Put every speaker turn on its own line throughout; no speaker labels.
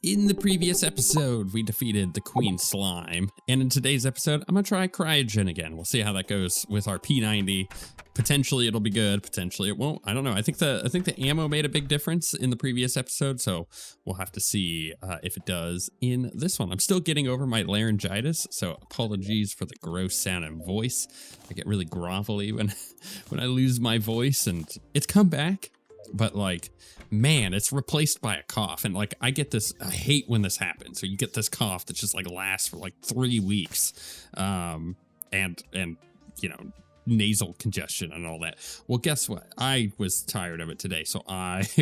In the previous episode, we defeated the Queen Slime, and in today's episode, I'm gonna try Cryogen again. We'll see how that goes with our P90. Potentially it'll be good, potentially it won't. I don't know. I think the ammo made a big difference in the previous episode, so we'll have to see if it does in this one. I'm still getting over my laryngitis, so apologies for the gross sound and voice. I get really grovelly when I lose my voice, and it's come back, but like, man, it's replaced by a cough. And like, I get this, I hate when this happens. So you get this cough that just like lasts for like 3 weeks. And you know, nasal congestion and all that. Well, guess what? I was tired of it today. So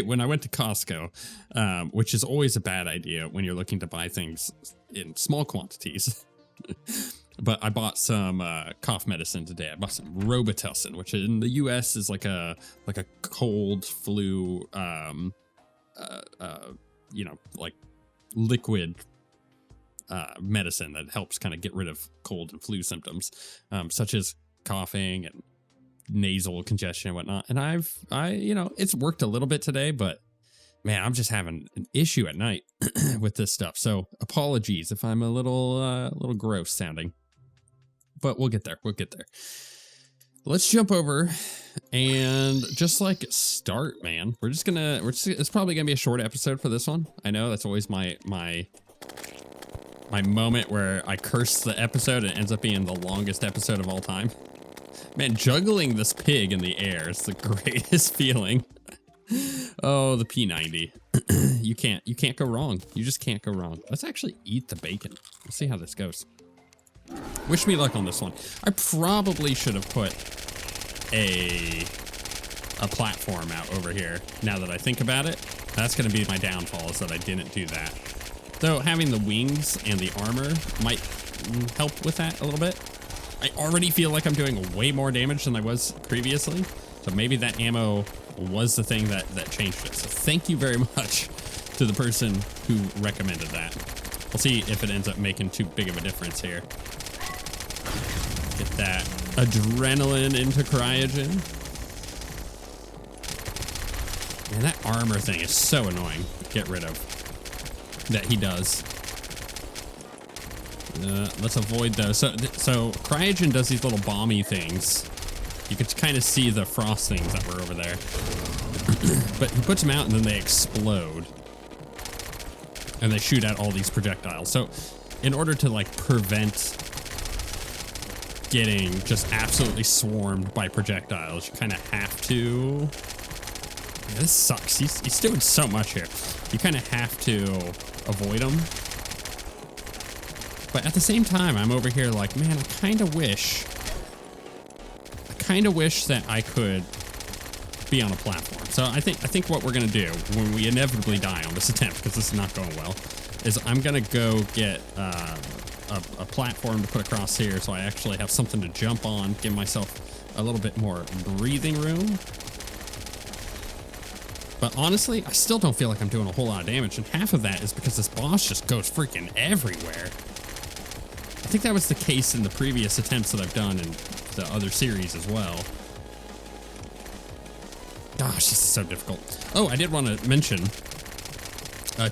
when I went to Costco, which is always a bad idea when you're looking to buy things in small quantities. But I bought some cough medicine today. I bought some Robitussin, which in the U.S. is like a cold flu, you know, like liquid medicine that helps kind of get rid of cold and flu symptoms, such as coughing and nasal congestion and whatnot. And you know, it's worked a little bit today, but man, I'm just having an issue at night with this stuff. So apologies if I'm a little gross sounding. But we'll get there. We'll get there. Let's jump over and just like start, man. It's probably gonna be a short episode for this one. I know that's always my moment where I curse the episode and it ends up being the longest episode of all time. Man, juggling this pig in the air is the greatest feeling. Oh, the P90. You can't go wrong. You just can't go wrong. Let's actually eat the bacon. Let's see how this goes. Wish me luck on this one. I probably should have put a platform out over here. Now that I think about it, that's going to be my downfall, is that I didn't do that. Though having the wings and the armor might help with that a little bit. I already feel like I'm doing way more damage than I was previously. So maybe that ammo was the thing that changed it. So thank you very much to the person who recommended that. We'll see if it ends up making too big of a difference here. Get that adrenaline into Cryogen. Man, that armor thing is so annoying to get rid of. That he does. Let's avoid those. So Cryogen does these little bomby things. You could kind of see the frostings that were over there. But he puts them out and then they explode. And they shoot out all these projectiles. So in order to like prevent getting just absolutely swarmed by projectiles, you kind of have to... Yeah, this sucks. He's doing so much here. You kind of have to avoid them. But at the same time, I'm over here like, man, I kind of wish that I could be on a platform. So I think what we're gonna do when we inevitably die on this attempt, because this is not going well, is I'm gonna go get a platform to put across here, so I actually have something to jump on, give myself a little bit more breathing room. But honestly, I still don't feel like I'm doing a whole lot of damage, and half of that is because this boss just goes freaking everywhere. I think that was the case in the previous attempts that I've done in the other series as well. Gosh, this is so difficult. Oh, I did want to mention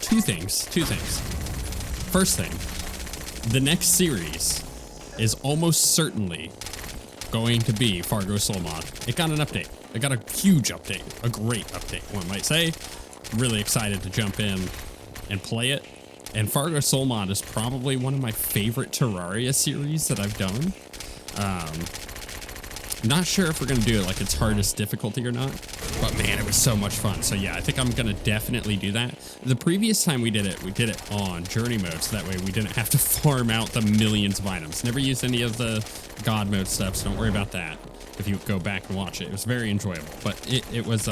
two things. First thing, the next series is almost certainly going to be Fargo Soul Mod. It got an update. It got a huge update, a great update, one might say. Really excited to jump in and play it. And Fargo Soul Mod is probably one of my favorite Terraria series that I've done. Not sure if we're going to do it like its hardest difficulty or not, but man, it was so much fun. So yeah, I think I'm going to definitely do that. The previous time we did it on journey mode, so that way we didn't have to farm out the millions of items. Never used any of the god mode stuff, so don't worry about that. If you go back and watch it, it was very enjoyable, but it was,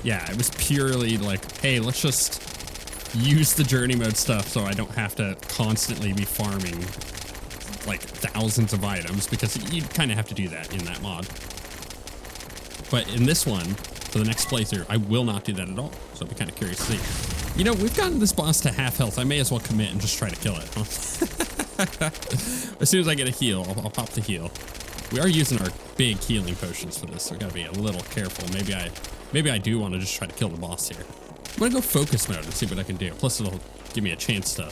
yeah, it was purely like, hey, let's just use the journey mode stuff so I don't have to constantly be farming like thousands of items, because you kind of have to do that in that mod. But in this one, for the next playthrough, I will not do that at all. So I'll be kind of curious to see. You know, we've gotten this boss to half health. I may as well commit and just try to kill it. Huh? As soon as I get a heal, I'll pop the heal. We are using our big healing potions for this, so we gotta be a little careful. Maybe I do want to just try to kill the boss here. gonna go focus mode and see what I can do. Plus it'll give me a chance to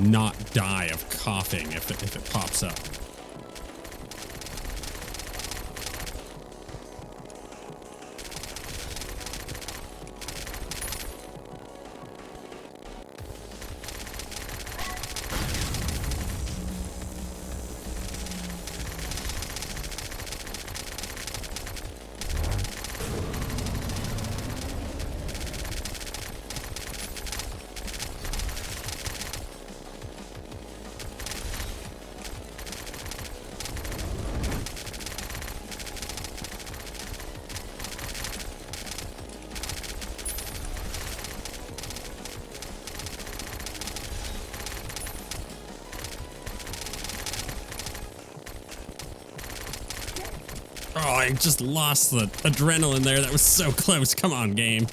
not die of coughing if it pops up. Oh, I just lost the adrenaline there. That was so close. Come on, game.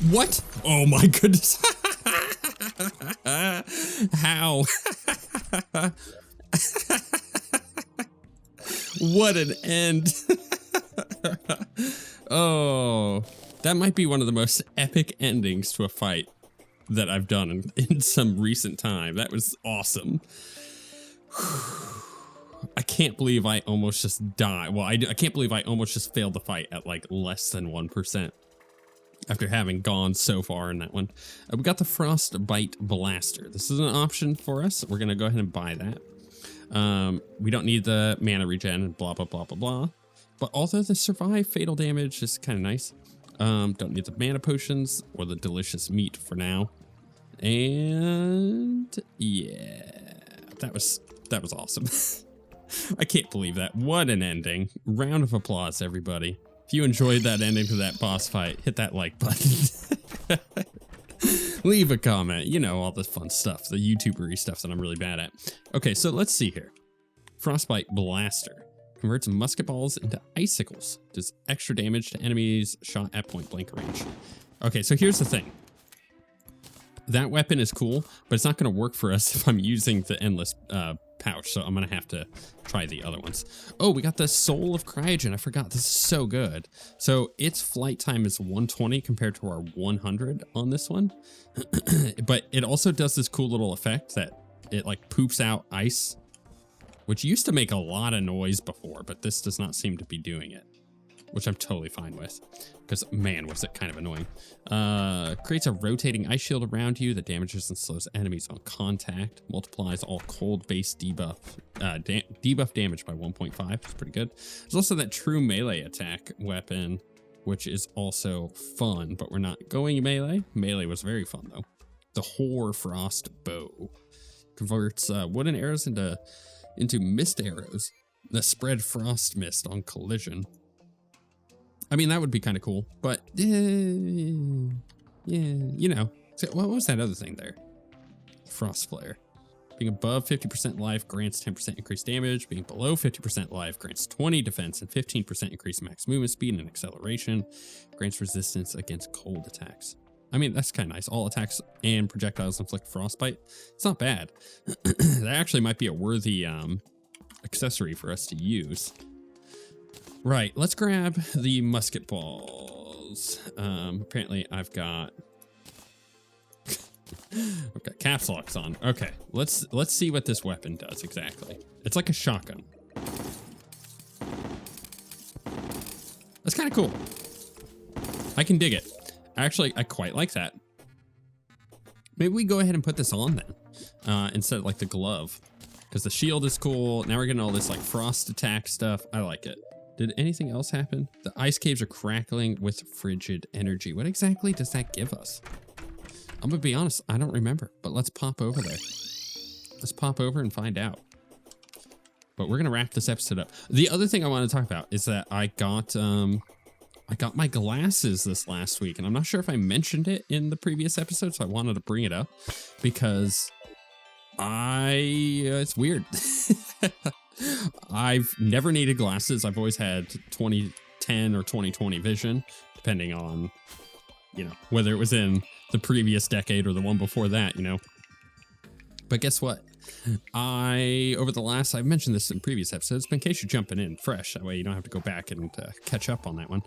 What? Oh my goodness. How? What an end. Oh, that might be one of the most epic endings to a fight that I've done in some recent time. That was awesome. I can't believe I almost just died. Well, I can't believe I almost just failed the fight at like less than 1%. After having gone so far in that one. We got the Frostbite Blaster. This is an option for us. We're going to go ahead and buy that. We don't need the mana regen and blah, blah, blah, blah, blah. But although the survive fatal damage is kind of nice. Don't need the mana potions or the delicious meat for now. And yeah, that was awesome. I can't believe that. What an ending. Round of applause, everybody. If you enjoyed that ending to that boss fight, hit that like button. Leave a comment. You know, all the fun stuff, the YouTuber-y stuff that I'm really bad at. Okay, so let's see here. Frostbite Blaster. Converts musket balls into icicles. Does extra damage to enemies shot at point blank range. Okay, so here's the thing. That weapon is cool, but it's not going to work for us if I'm using the endless pouch, so I'm going to have to try the other ones. Oh, we got the Soul of Cryogen. I forgot. This is so good. So its flight time is 120 compared to our 100 on this one. But it also does this cool little effect that it like poops out ice, which used to make a lot of noise before, but this does not seem to be doing it, which I'm totally fine with, because man, was it kind of annoying. Creates a rotating ice shield around you that damages and slows enemies on contact. Multiplies all cold-based debuff damage by 1.5. It's pretty good. There's also that true melee attack weapon, which is also fun, but we're not going melee. Melee was very fun though. The Hoarfrost Bow converts wooden arrows into mist arrows that spread frost mist on collision. I mean, that would be kind of cool, but yeah, you know. So what was that other thing there? Frost Flare. Being above 50% life grants 10% increased damage. Being below 50% life grants 20 defense and 15% increased max movement speed and acceleration. Grants resistance against cold attacks. I mean, that's kind of nice. All attacks and projectiles inflict frostbite. It's not bad. That actually might be a worthy accessory for us to use. Right, let's grab the musket balls. Apparently I've got caps locks on. Okay, let's see what this weapon does exactly. It's like a shotgun. That's kind of cool. I can dig it. Actually, I quite like that. Maybe we go ahead and put this on then, instead of like the glove, because the shield is cool. Now we're getting all this like frost attack stuff. I like it. Did anything else happen? The ice caves are crackling with frigid energy. What exactly does that give us? I'm gonna be honest, I don't remember, but let's pop over there. Let's pop over and find out. But we're gonna wrap this episode up. The other thing I want to talk about is that I got my glasses this last week, and I'm not sure if I mentioned it in the previous episode, so I wanted to bring it up because it's weird. I've never needed glasses. I've always had 2010 or 2020 vision, depending on, you know, whether it was in the previous decade or the one before that, you know. But guess what? Over the last, I've mentioned this in previous episodes, but in case you're jumping in fresh, that way you don't have to go back and catch up on that one.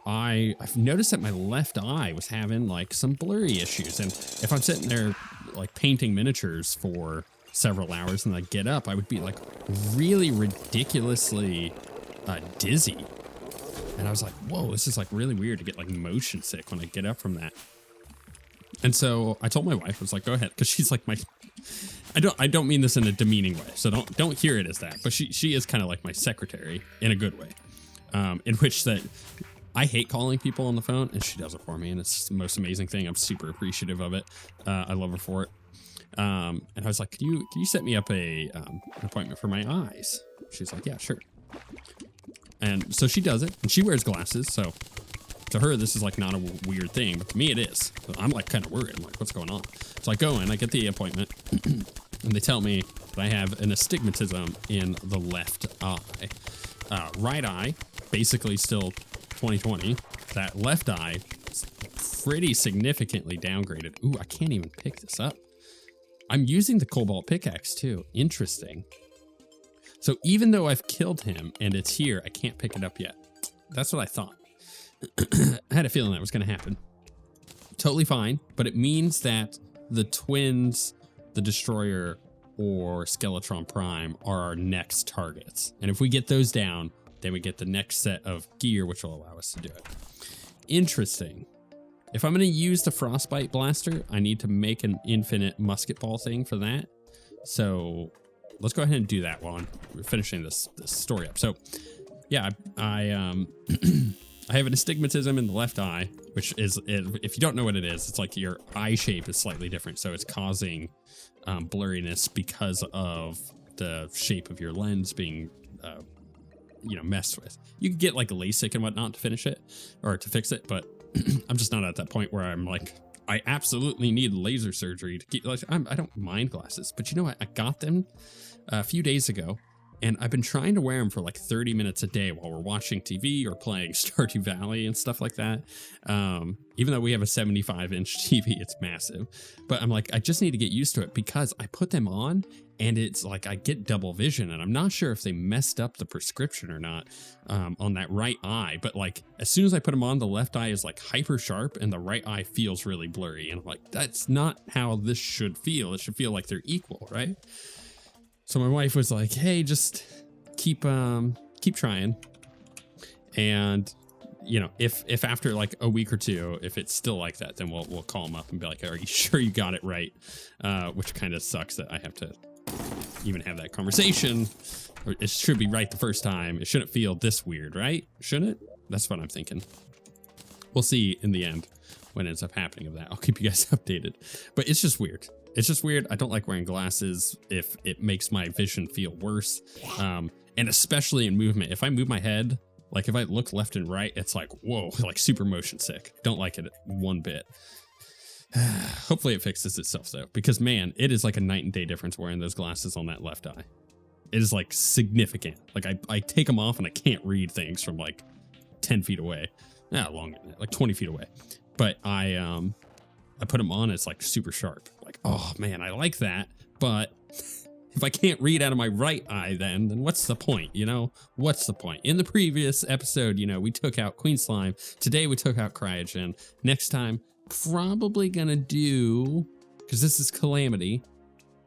I've noticed that my left eye was having like some blurry issues. And if I'm sitting there like painting miniatures for several hours and I get up, I would be like really ridiculously dizzy. And I was like, whoa, this is like really weird to get like motion sick when I get up from that. And so I told my wife, I was like, go ahead, because she's like I don't mean this in a demeaning way, so don't hear it as that, but she is kind of like my secretary in a good way, in which that I hate calling people on the phone, and she does it for me, and it's the most amazing thing. I'm super appreciative of it. I love her for it. And I was like, can you set me up an appointment for my eyes? She's like, yeah, sure. And so she does it, and she wears glasses, so to her, this is like not a weird thing, but to me it is. I'm like kind of worried. I'm like, what's going on? So I go in, I get the appointment, and they tell me that I have an astigmatism in the left eye. Right eye, basically still 2020. That left eye is pretty significantly downgraded. Ooh, I can't even pick this up. I'm using the cobalt pickaxe too. Interesting. So even though I've killed him and it's here, I can't pick it up yet. That's what I thought. I had a feeling that was going to happen. Totally fine, but it means that the twins, the Destroyer, or Skeletron Prime are our next targets. And if we get those down, then we get the next set of gear, which will allow us to do it. Interesting. If I'm going to use the Frostbite Blaster, I need to make an infinite musket ball thing for that. So let's go ahead and do that while we're finishing this story up. So yeah, I I have an astigmatism in the left eye, which is, if you don't know what it is, it's like your eye shape is slightly different. So it's causing blurriness because of the shape of your lens being, messed with. You can get like LASIK and whatnot to finish it or to fix it, but I'm just not at that point where I'm like, I absolutely need laser surgery to keep, like, I don't mind glasses, but you know what? I got them a few days ago. And I've been trying to wear them for like 30 minutes a day while we're watching TV or playing Stardew Valley and stuff like that. Even though we have a 75-inch TV, it's massive. But I'm like, I just need to get used to it because I put them on and it's like I get double vision. And I'm not sure if they messed up the prescription or not on that right eye. But like as soon as I put them on, the left eye is like hyper sharp and the right eye feels really blurry. And I'm like, that's not how this should feel. It should feel like they're equal, right? So my wife was like, hey, just keep trying. And, you know, if after like a week or two, if it's still like that, then we'll call him up and be like, are you sure you got it right? Which kind of sucks that I have to even have that conversation. It should be right the first time. It shouldn't feel this weird, right? Shouldn't it? That's what I'm thinking. We'll see in the end what ends up happening of that. I'll keep you guys updated. But it's just weird. It's just weird. I don't like wearing glasses if it makes my vision feel worse. And especially in movement. If I move my head, like if I look left and right, it's like, whoa, like super motion sick. Don't like it one bit. Hopefully it fixes itself though, because man, it is like a night and day difference wearing those glasses on that left eye. It is like significant. Like I take them off and I can't read things from like 10 feet away. Not longer than that, like 20 feet away. But I put them on, it's like super sharp. Like, oh man, I like that, but If I can't read out of my right eye, then what's the point, you know? What's the point? In the previous episode, you know, we took out Queen Slime. Today we took out Cryogen. Next time, probably gonna do, because this is Calamity,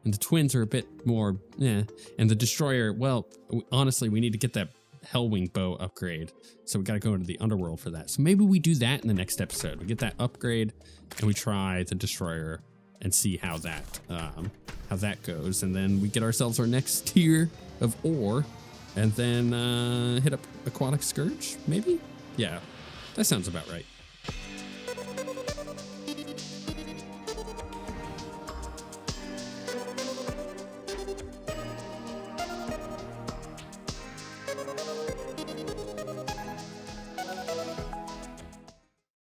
and the twins are a bit more, and the Destroyer, well, honestly, we need to get that Hellwing bow upgrade. So we gotta go into the underworld for that. So maybe we do that in the next episode. We get that upgrade, and we try the Destroyer and see how that goes, and then we get ourselves our next tier of ore, and then hit up Aquatic Scourge, maybe? Yeah, that sounds about right.